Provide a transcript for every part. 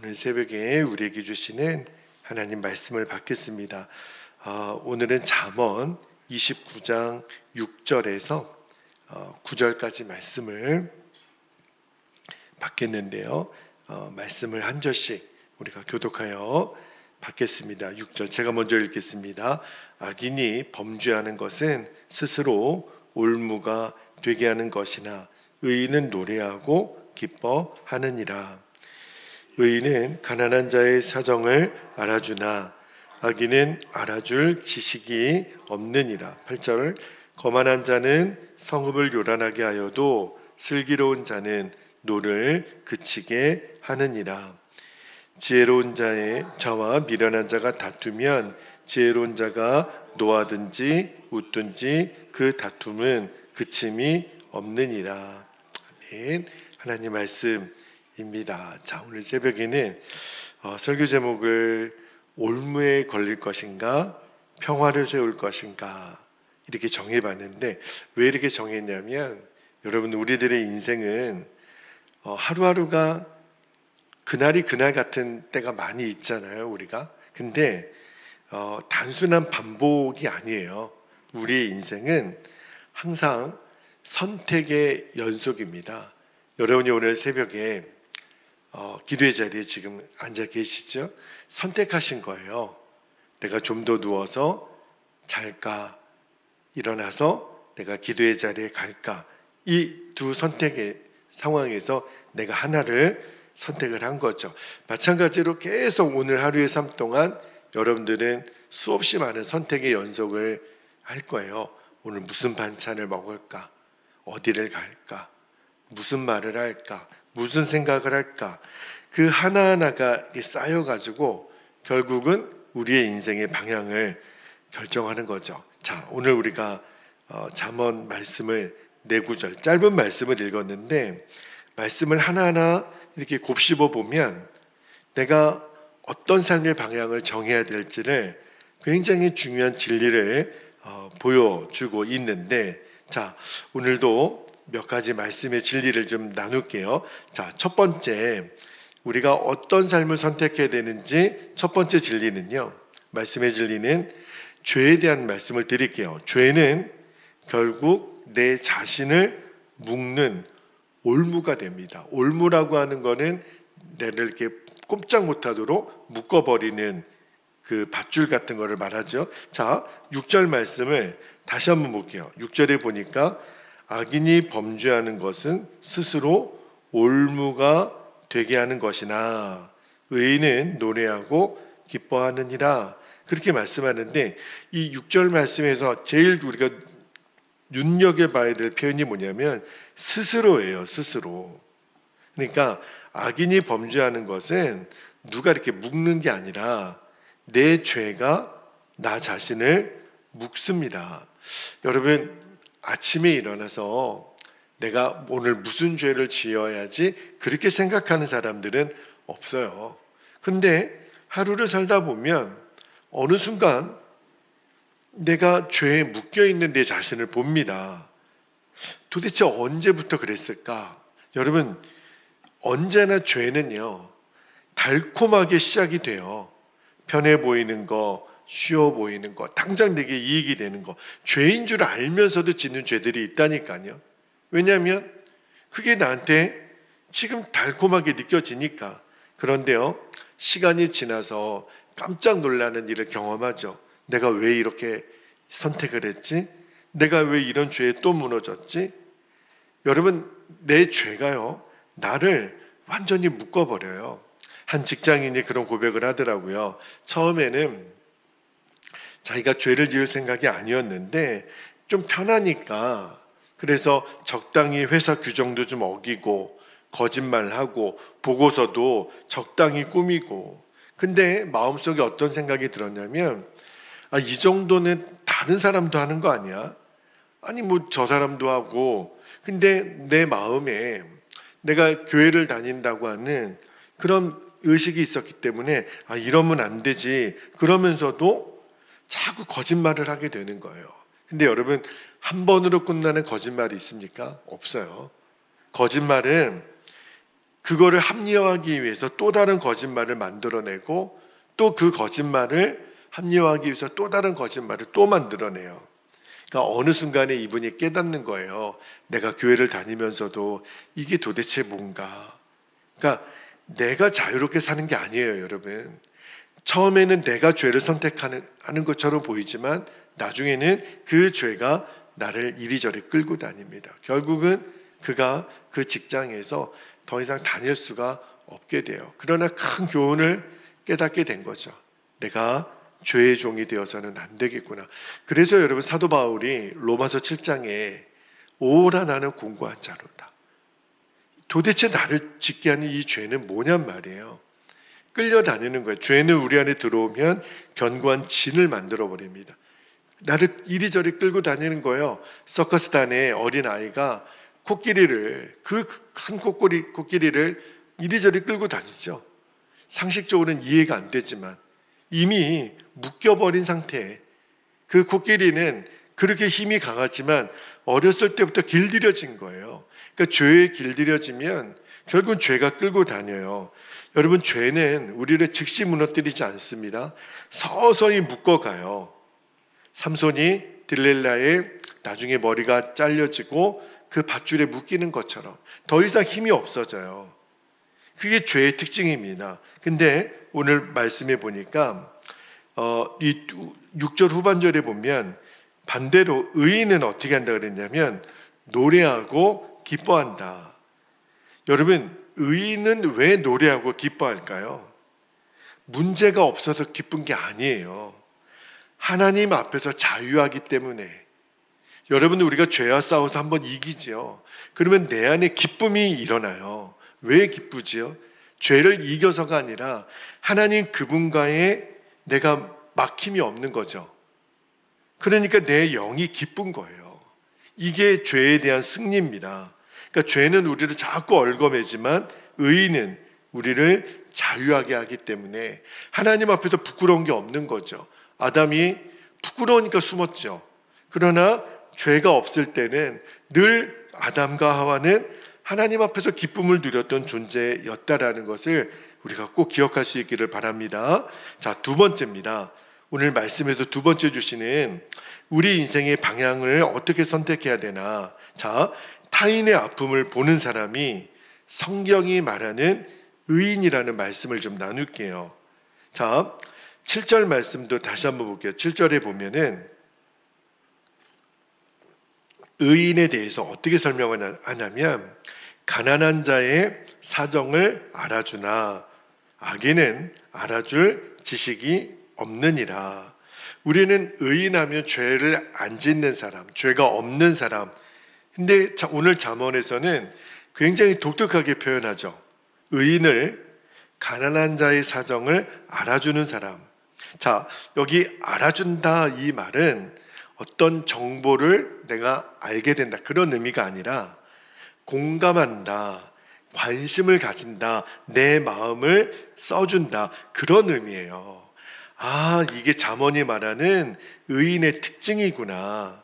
오늘 새벽에 우리에게 주시는 하나님 말씀을 받겠습니다. 오늘은 잠언 29장 6절에서 9절까지 말씀을 받겠는데요. 말씀을 한 절씩 우리가 교독하여 받겠습니다. 6절 제가 먼저 읽겠습니다. 악인이 범죄하는 것은 스스로 올무가 되게 하는 것이나 의인은 노래하고 기뻐하느니라. 의인은 가난한 자의 사정을 알아주나 악인은 알아줄 지식이 없느니라. 8절 거만한 자는 성읍을 요란하게 하여도 슬기로운 자는 노를 그치게 하느니라. 지혜로운 자와 미련한 자가 다투면 지혜로운 자가 노하든지 웃든지 그 다툼은 그침이 없느니라. 아멘. 하나님 말씀입니다. 자, 오늘 새벽에는 설교 제목을 올무에 걸릴 것인가 평화를 세울 것인가 이렇게 정해봤는데, 왜 이렇게 정했냐면 여러분, 우리들의 인생은 하루하루가 그날이 그날 같은 때가 많이 있잖아요, 우리가. 근데 단순한 반복이 아니에요. 우리의 인생은 항상 선택의 연속입니다. 여러분이 오늘 새벽에 기도의 자리에 지금 앉아 계시죠? 선택하신 거예요. 내가 좀 더 누워서 잘까, 일어나서 내가 기도의 자리에 갈까. 이 두 선택의 상황에서 내가 하나를 선택을 한 거죠. 마찬가지로 계속 오늘 하루의 삶 동안 여러분들은 수없이 많은 선택의 연속을 할 거예요. 오늘 무슨 반찬을 먹을까? 어디를 갈까? 무슨 말을 할까? 무슨 생각을 할까? 그 하나하나가 쌓여가지고 결국은 우리의 인생의 방향을 결정하는 거죠. 자, 오늘 우리가 잠언 말씀을 4구절 짧은 말씀을 읽었는데, 말씀을 하나하나 이렇게 곱씹어 보면 내가 어떤 삶의 방향을 정해야 될지를 굉장히 중요한 진리를 보여주고 있는데, 자, 오늘도 몇 가지 말씀의 진리를 좀 나눌게요. 자, 첫 번째, 우리가 어떤 삶을 선택해야 되는지 첫 번째 진리는요, 말씀의 진리는 죄에 대한 말씀을 드릴게요. 죄는 결국 내 자신을 묶는 올무가 됩니다. 올무라고 하는 거는 내를 이렇게 꼼짝 못하도록 묶어버리는 그 밧줄 같은 거를 말하죠. 자, 6절 말씀을 다시 한번 볼게요. 6절에 보니까 악인이 범죄하는 것은 스스로 올무가 되게 하는 것이나 의인은 노래하고 기뻐하느니라. 그렇게 말씀하는데, 이 6절 말씀에서 제일 우리가 눈여겨봐야 될 표현이 뭐냐면 스스로예요. 스스로. 그러니까 악인이 범죄하는 것은 누가 이렇게 묶는 게 아니라 내 죄가 나 자신을 묶습니다. 여러분, 아침에 일어나서 내가 오늘 무슨 죄를 지어야지 그렇게 생각하는 사람들은 없어요. 근데 하루를 살다 보면 어느 순간 내가 죄에 묶여있는 내 자신을 봅니다. 도대체 언제부터 그랬을까? 여러분, 언제나 죄는요, 달콤하게 시작이 돼요. 편해 보이는 거, 쉬워 보이는 거, 당장 내게 이익이 되는 거, 죄인 줄 알면서도 짓는 죄들이 있다니까요. 왜냐하면 그게 나한테 지금 달콤하게 느껴지니까. 그런데요, 시간이 지나서 깜짝 놀라는 일을 경험하죠. 내가 왜 이렇게 선택을 했지? 내가 왜 이런 죄에 또 무너졌지? 여러분, 내 죄가요, 나를 완전히 묶어버려요. 한 직장인이 그런 고백을 하더라고요. 처음에는 자기가 죄를 지을 생각이 아니었는데 좀 편하니까, 그래서 적당히 회사 규정도 좀 어기고 거짓말하고 보고서도 적당히 꾸미고, 근데 마음속에 어떤 생각이 들었냐면, 이 정도는 다른 사람도 하는 거 아니야? 아니 뭐 저 사람도 하고. 근데 내 마음에 내가 교회를 다닌다고 하는 그런 의식이 있었기 때문에 이러면 안 되지, 그러면서도 자꾸 거짓말을 하게 되는 거예요. 근데 여러분, 한 번으로 끝나는 거짓말이 있습니까? 없어요. 거짓말은 그거를 합리화하기 위해서 또 다른 거짓말을 만들어내고 또 그 거짓말을 합리화하기 위해서 또 다른 거짓말을 또 만들어내요. 그러니까 어느 순간에 이분이 깨닫는 거예요. 내가 교회를 다니면서도 이게 도대체 뭔가. 그러니까 내가 자유롭게 사는 게 아니에요, 여러분. 처음에는 내가 죄를 선택하는 것처럼 보이지만 나중에는 그 죄가 나를 이리저리 끌고 다닙니다. 결국은 그가 그 직장에서 더 이상 다닐 수가 없게 돼요. 그러나 큰 교훈을 깨닫게 된 거죠. 내가 죄의 종이 되어서는 안 되겠구나. 그래서 여러분 사도 바울이 로마서 7장에 오라 나는 공고한 자로다. 도대체 나를 짓게 하는 이 죄는 뭐냔 말이에요. 끌려다니는 거예요. 죄는 우리 안에 들어오면 견고한 진을 만들어버립니다. 나를 이리저리 끌고 다니는 거예요. 서커스단에 어린아이가 코끼리를, 그 큰 코끼리를 이리저리 끌고 다니죠. 상식적으로는 이해가 안 되지만 이미 묶여버린 상태에 그 코끼리는 그렇게 힘이 강하지만 어렸을 때부터 길들여진 거예요. 그러니까 죄에 길들여지면 결국은 죄가 끌고 다녀요. 여러분, 죄는 우리를 즉시 무너뜨리지 않습니다. 서서히 묶어가요. 삼손이 딜렐라의 나중에 머리가 잘려지고 그 밧줄에 묶이는 것처럼 더 이상 힘이 없어져요. 그게 죄의 특징입니다. 근데 오늘 말씀해 보니까 이 6절 후반절에 보면 반대로 의인은 어떻게 한다 그랬냐면 노래하고 기뻐한다. 여러분, 의인은 왜 노래하고 기뻐할까요? 문제가 없어서 기쁜 게 아니에요. 하나님 앞에서 자유하기 때문에. 여러분, 우리가 죄와 싸워서 한번 이기지요. 그러면 내 안에 기쁨이 일어나요. 왜 기쁘지요? 죄를 이겨서가 아니라 하나님 그분과의 내가 막힘이 없는 거죠. 그러니까 내 영이 기쁜 거예요. 이게 죄에 대한 승리입니다. 그러니까 죄는 우리를 자꾸 얽어매지만 의인은 우리를 자유하게 하기 때문에 하나님 앞에서 부끄러운 게 없는 거죠. 아담이 부끄러우니까 숨었죠. 그러나 죄가 없을 때는 늘 아담과 하와는 하나님 앞에서 기쁨을 누렸던 존재였다라는 것을 우리가 꼭 기억할 수 있기를 바랍니다. 자, 두 번째입니다. 오늘 말씀에서 두 번째 주시는 우리 인생의 방향을 어떻게 선택해야 되나. 자, 타인의 아픔을 보는 사람이 성경이 말하는 의인이라는 말씀을 좀 나눌게요. 자, 7절 말씀도 다시 한번 볼게요. 7절에 보면은 의인에 대해서 어떻게 설명을 하냐면 가난한 자의 사정을 알아주나 악인은 알아줄 지식이 없느니라. 우리는 의인하면 죄를 안 짓는 사람, 죄가 없는 사람. 근데 오늘 잠언에서는 굉장히 독특하게 표현하죠. 의인을 가난한 자의 사정을 알아주는 사람. 자, 여기 알아준다 이 말은 어떤 정보를 내가 알게 된다 그런 의미가 아니라 공감한다, 관심을 가진다, 내 마음을 써준다 그런 의미예요. 아, 이게 잠언이 말하는 의인의 특징이구나.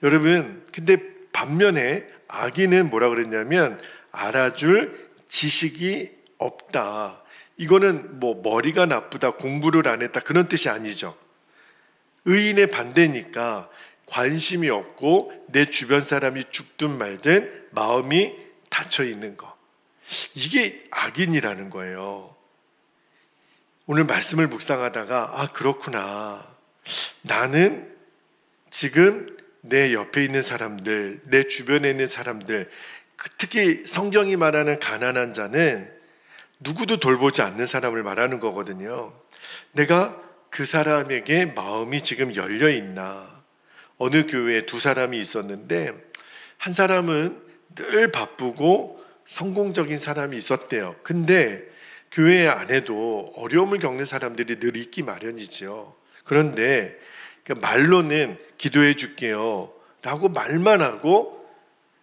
여러분, 근데 반면에 악인은 뭐라 그랬냐면 알아줄 지식이 없다. 이거는 뭐 머리가 나쁘다, 공부를 안 했다 그런 뜻이 아니죠. 의인의 반대니까 관심이 없고 내 주변 사람이 죽든 말든 마음이 닫혀 있는 거. 이게 악인이라는 거예요. 오늘 말씀을 묵상하다가 아, 그렇구나. 나는 지금 내 옆에 있는 사람들, 내 주변에 있는 사람들, 특히 성경이 말하는 가난한 자는 누구도 돌보지 않는 사람을 말하는 거거든요. 내가 그 사람에게 마음이 지금 열려 있나? 어느 교회에 두 사람이 있었는데 한 사람은 늘 바쁘고 성공적인 사람이 있었대요. 근데 교회 안에도 어려움을 겪는 사람들이 늘 있기 마련이죠. 그런데 말로는 기도해 줄게요 라고 말만 하고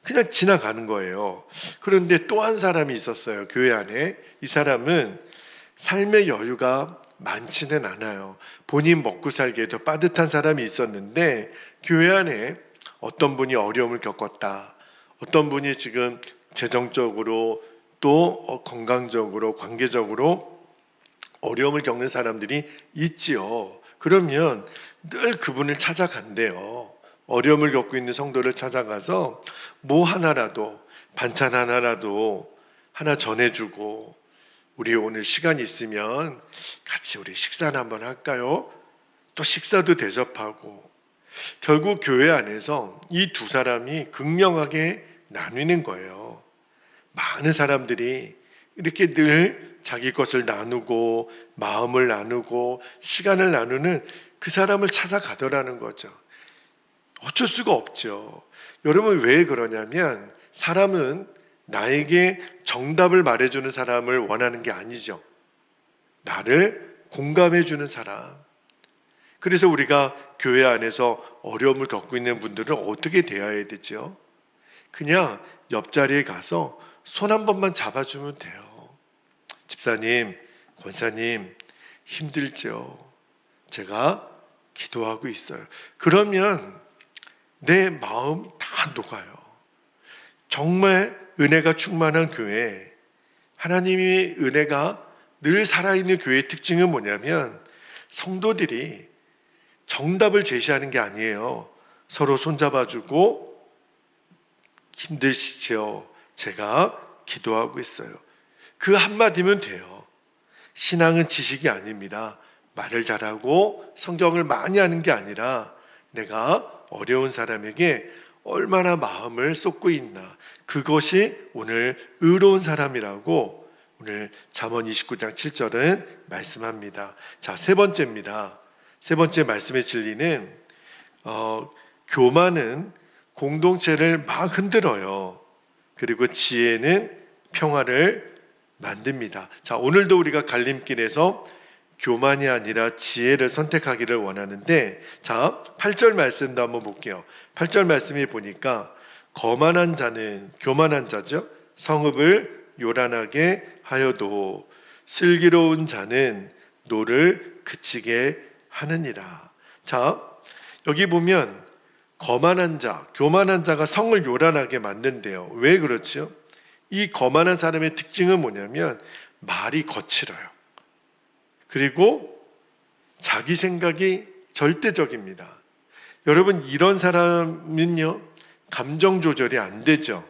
그냥 지나가는 거예요. 그런데 또 한 사람이 있었어요. 교회 안에. 이 사람은 삶의 여유가 많지는 않아요. 본인 먹고 살기에도 빠듯한 사람이 있었는데 교회 안에 어떤 분이 어려움을 겪었다, 어떤 분이 지금 재정적으로 또 건강적으로 관계적으로 어려움을 겪는 사람들이 있지요. 그러면 늘 그분을 찾아간대요. 어려움을 겪고 있는 성도를 찾아가서 뭐 하나라도, 반찬 하나라도 하나 전해주고, 우리 오늘 시간 있으면 같이 우리 식사나 한번 할까요? 또 식사도 대접하고, 결국 교회 안에서 이 두 사람이 극명하게 나뉘는 거예요. 많은 사람들이 이렇게 늘 자기 것을 나누고 마음을 나누고 시간을 나누는 그 사람을 찾아가더라는 거죠. 어쩔 수가 없죠. 여러분, 왜 그러냐면 사람은 나에게 정답을 말해주는 사람을 원하는 게 아니죠. 나를 공감해주는 사람. 그래서 우리가 교회 안에서 어려움을 겪고 있는 분들은 어떻게 대해야 되죠? 그냥 옆자리에 가서 손 한 번만 잡아주면 돼요. 집사님, 권사님, 힘들죠? 제가 기도하고 있어요. 그러면 내 마음 다 녹아요. 정말 은혜가 충만한 교회, 하나님의 은혜가 늘 살아있는 교회의 특징은 뭐냐면 성도들이 정답을 제시하는 게 아니에요. 서로 손잡아주고, 힘드시죠? 제가 기도하고 있어요. 그 한마디면 돼요. 신앙은 지식이 아닙니다. 말을 잘하고 성경을 많이 하는 게 아니라 내가 어려운 사람에게 얼마나 마음을 쏟고 있나, 그것이 오늘 의로운 사람이라고 오늘 잠언 29장 7절은 말씀합니다. 자, 세 번째입니다. 세 번째 말씀의 진리는 교만은 공동체를 막 흔들어요. 그리고 지혜는 평화를 만듭니다. 자, 오늘도 우리가 갈림길에서 교만이 아니라 지혜를 선택하기를 원하는데, 자, 8절 말씀도 한번 볼게요. 8절 말씀에 보니까 거만한 자는, 교만한 자죠, 성읍을 요란하게 하여도 슬기로운 자는 노를 그치게 하느니라. 자, 여기 보면 거만한 자, 교만한 자가 성을 요란하게 만든대요. 왜 그렇죠? 이 거만한 사람의 특징은 뭐냐면 말이 거칠어요. 그리고 자기 생각이 절대적입니다. 여러분, 이런 사람은요, 감정 조절이 안 되죠.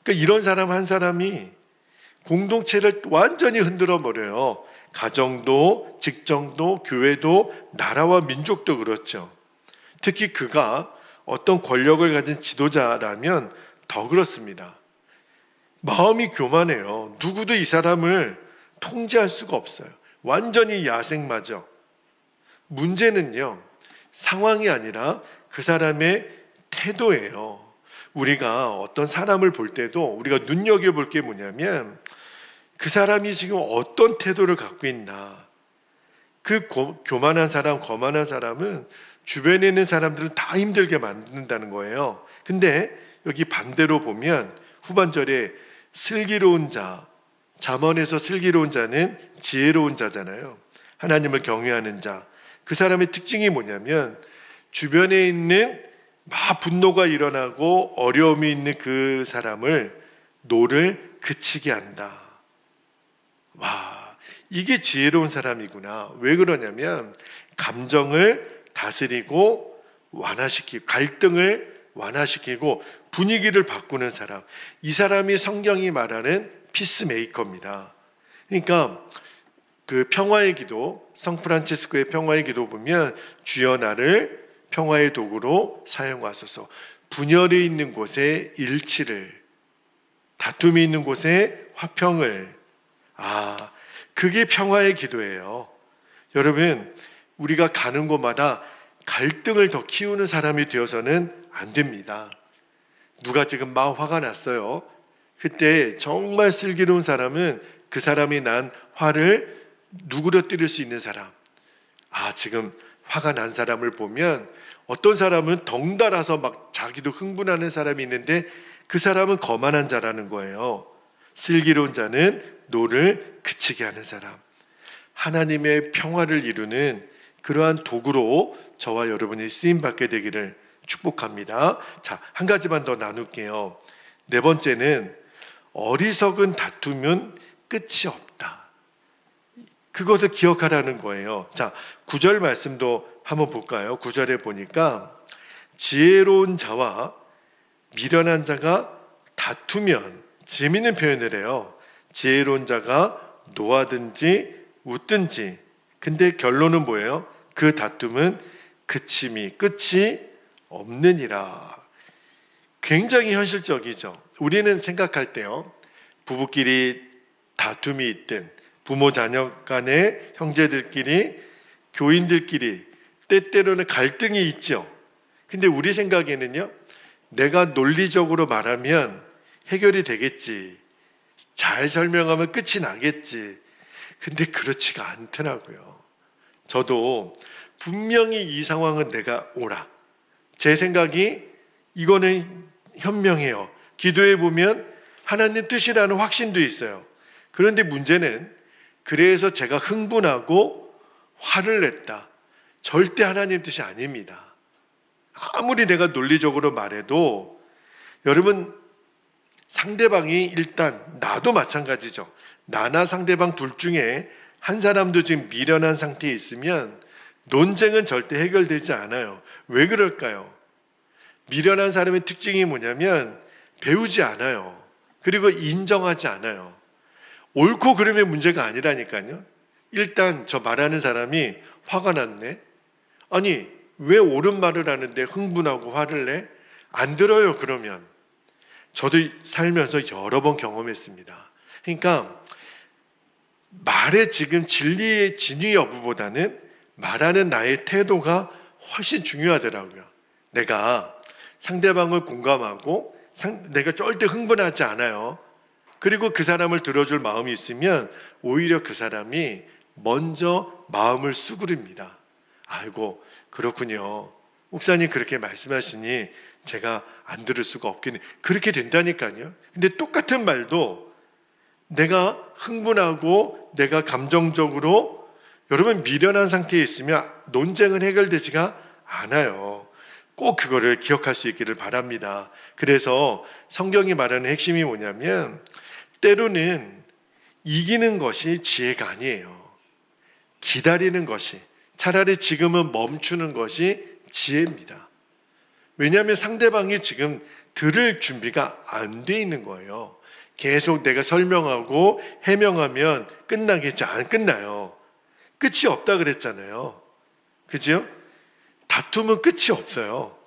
그러니까 이런 사람 한 사람이 공동체를 완전히 흔들어 버려요. 가정도, 직장도, 교회도, 나라와 민족도 그렇죠. 특히 그가 어떤 권력을 가진 지도자라면 더 그렇습니다. 마음이 교만해요. 누구도 이 사람을 통제할 수가 없어요. 완전히 야생마죠. 문제는요, 상황이 아니라 그 사람의 태도예요. 우리가 어떤 사람을 볼 때도 우리가 눈여겨볼 게 뭐냐면 그 사람이 지금 어떤 태도를 갖고 있나. 그 교만한 사람, 거만한 사람은 주변에 있는 사람들은 다 힘들게 만든다는 거예요. 근데 여기 반대로 보면 후반절에 슬기로운 자, 잠언에서 슬기로운 자는 지혜로운 자잖아요. 하나님을 경외하는 자. 그 사람의 특징이 뭐냐면 주변에 있는 막 분노가 일어나고 어려움이 있는 그 사람을 노를 그치게 한다. 와, 이게 지혜로운 사람이구나. 왜 그러냐면 감정을 다스리고 완화시키고, 갈등을 완화시키고 분위기를 바꾸는 사람. 이 사람이 성경이 말하는 피스메이커입니다. 그러니까 그 평화의 기도, 성프란체스코의 평화의 기도 보면 주여 나를 평화의 도구로 사용하소서. 분열이 있는 곳에 일치를, 다툼이 있는 곳에 화평을. 그게 평화의 기도예요. 여러분, 우리가 가는 곳마다 갈등을 더 키우는 사람이 되어서는 안 됩니다. 누가 지금 막 화가 났어요. 그때 정말 슬기로운 사람은 그 사람이 난 화를 누그러뜨릴 수 있는 사람. 지금 화가 난 사람을 보면 어떤 사람은 덩달아서 막 자기도 흥분하는 사람이 있는데 그 사람은 거만한 자라는 거예요. 슬기로운 자는 노를 그치게 하는 사람. 하나님의 평화를 이루는 그러한 도구로 저와 여러분이 쓰임받게 되기를 축복합니다. 자, 한 가지만 더 나눌게요. 네 번째는 어리석은 다툼은 끝이 없다. 그것을 기억하라는 거예요. 자, 9절 말씀도 한번 볼까요? 9절에 보니까 지혜로운 자와 미련한 자가 다투면, 재미있는 표현을 해요. 지혜로운 자가 노하든지 웃든지. 근데 결론은 뭐예요? 그 다툼은 끝이 없느니라. 굉장히 현실적이죠. 우리는 생각할 때요, 부부끼리 다툼이 있든 부모 자녀 간에 형제들끼리 교인들끼리 때때로는 갈등이 있죠. 근데 우리 생각에는요, 내가 논리적으로 말하면 해결이 되겠지, 잘 설명하면 끝이 나겠지. 근데 그렇지가 않더라고요. 저도 분명히 이 상황은 내가 옳아, 제 생각이 이거는 현명해요. 기도해 보면 하나님 뜻이라는 확신도 있어요. 그런데 문제는, 그래서 제가 흥분하고 화를 냈다, 절대 하나님 뜻이 아닙니다. 아무리 내가 논리적으로 말해도 여러분, 상대방이, 일단 나도 마찬가지죠. 나나 상대방 둘 중에 한 사람도 지금 미련한 상태에 있으면 논쟁은 절대 해결되지 않아요. 왜 그럴까요? 미련한 사람의 특징이 뭐냐면 배우지 않아요. 그리고 인정하지 않아요. 옳고 그름의 문제가 아니라니까요. 일단 저 말하는 사람이 화가 났네. 아니, 왜 옳은 말을 하는데 흥분하고 화를 내? 안 들어요, 그러면. 저도 살면서 여러 번 경험했습니다. 그러니까 말의 지금 진리의 진위 여부보다는 말하는 나의 태도가 훨씬 중요하더라고요. 내가 상대방을 공감하고 내가 절대 흥분하지 않아요. 그리고 그 사람을 들어줄 마음이 있으면 오히려 그 사람이 먼저 마음을 수그립니다. 아이고, 그렇군요, 목사님 그렇게 말씀하시니 제가 안 들을 수가 없겠네. 그렇게 된다니까요. 근데 똑같은 말도 내가 흥분하고 내가 감정적으로, 여러분, 미련한 상태에 있으면 논쟁은 해결되지가 않아요. 꼭 그거를 기억할 수 있기를 바랍니다. 그래서 성경이 말하는 핵심이 뭐냐면, 때로는 이기는 것이 지혜가 아니에요. 기다리는 것이, 차라리 지금은 멈추는 것이 지혜입니다. 왜냐하면 상대방이 지금 들을 준비가 안 돼 있는 거예요. 계속 내가 설명하고 해명하면 끝나겠지? 안 끝나요. 끝이 없다 그랬잖아요. 그죠? 다툼은 끝이 없어요.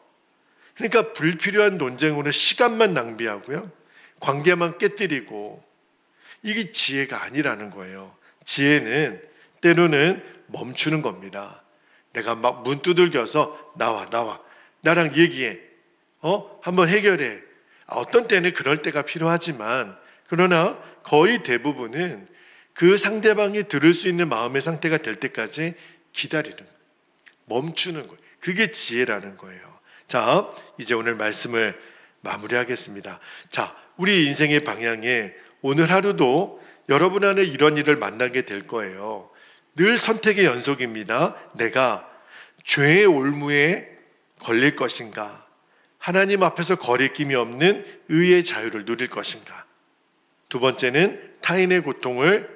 그러니까 불필요한 논쟁으로 시간만 낭비하고요, 관계만 깨뜨리고, 이게 지혜가 아니라는 거예요. 지혜는 때로는 멈추는 겁니다. 내가 막 문 두들겨서 나와 나랑 얘기해, 한번 해결해. 어떤 때는 그럴 때가 필요하지만, 그러나 거의 대부분은 그 상대방이 들을 수 있는 마음의 상태가 될 때까지 기다리는, 멈추는 거예요. 그게 지혜라는 거예요. 자, 이제 오늘 말씀을 마무리하겠습니다. 자, 우리 인생의 방향에 오늘 하루도 여러분 안에 이런 일을 만나게 될 거예요. 늘 선택의 연속입니다. 내가 죄의 올무에 걸릴 것인가, 하나님 앞에서 거리낌이 없는 의의 자유를 누릴 것인가. 두 번째는 타인의 고통을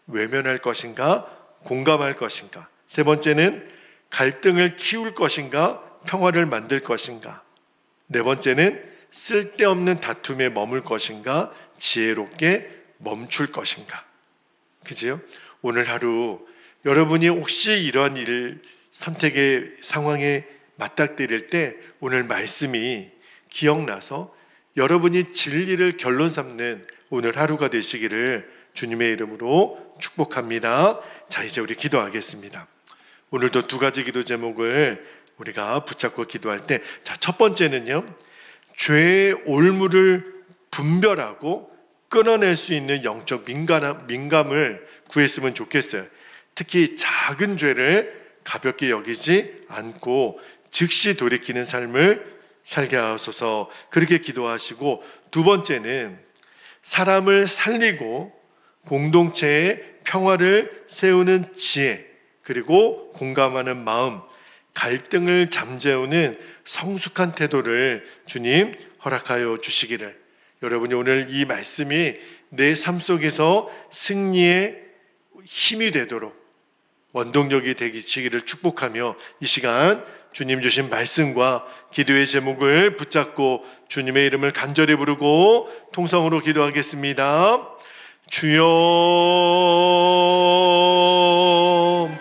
외면할 것인가, 공감할 것인가. 세 번째는 갈등을 키울 것인가, 평화를 만들 것인가. 네 번째는 쓸데없는 다툼에 머물 것인가, 지혜롭게 멈출 것인가. 그죠? 오늘 하루 여러분이 혹시 이런 일, 선택의 상황에 맞닥뜨릴 때 오늘 말씀이 기억나서 여러분이 진리를 결론 삼는 오늘 하루가 되시기를 주님의 이름으로 축복합니다. 자, 이제 우리 기도하겠습니다. 오늘도 두 가지 기도 제목을 우리가 붙잡고 기도할 때, 자, 첫 번째는요, 죄의 올무를 분별하고 끊어낼 수 있는 영적 민감을 구했으면 좋겠어요. 특히 작은 죄를 가볍게 여기지 않고 즉시 돌이키는 삶을 살게 하소서, 그렇게 기도하시고, 두 번째는 사람을 살리고 공동체의 평화를 세우는 지혜, 그리고 공감하는 마음, 갈등을 잠재우는 성숙한 태도를 주님 허락하여 주시기를, 여러분이 오늘 이 말씀이 내 삶 속에서 승리의 힘이 되도록 원동력이 되시기를 축복하며 이 시간 주님 주신 말씀과 기도의 제목을 붙잡고 주님의 이름을 간절히 부르고 통성으로 기도하겠습니다. 주여